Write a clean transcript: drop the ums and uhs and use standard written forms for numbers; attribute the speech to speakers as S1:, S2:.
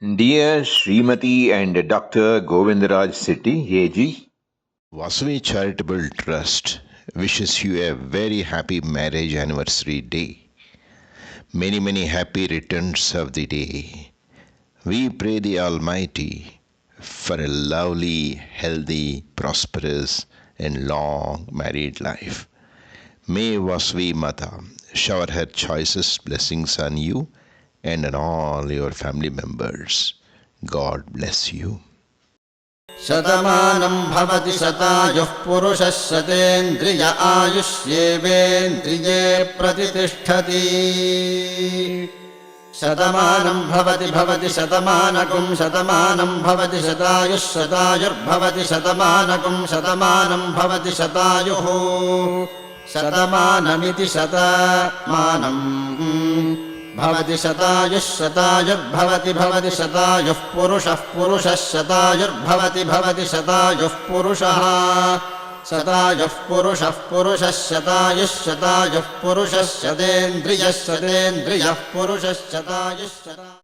S1: Dear Srimati and Dr. Govindaraj Sethi, AG,
S2: Vasavi Charitable Trust wishes you a very happy marriage anniversary day. Many happy returns of the day. We pray the Almighty for a lovely, healthy, prosperous, and long married life. May Vasavi Mata shower her choicest blessings on you and on all your family members. God bless you.
S3: शतमानं भवति शतायुः पुरुषः शतेन्द्रिय आयुष्येवेन्द्रिये प्रतितिष्ठति शतमानं भवति शतमानकं शतमानं भवति शतायुः शतायुर्भवति शतमानकं शतमानं भवति शतायुः शतमानमिति शतमानं भवति शतायुः शतायुर्भवति शतायुः पुरुषः शतायुर्भवति शतायुः पुरुषः शतायुः पुरुषः शतायुः पुरुषः शतेन्द्रियः पुरुषः शतायुः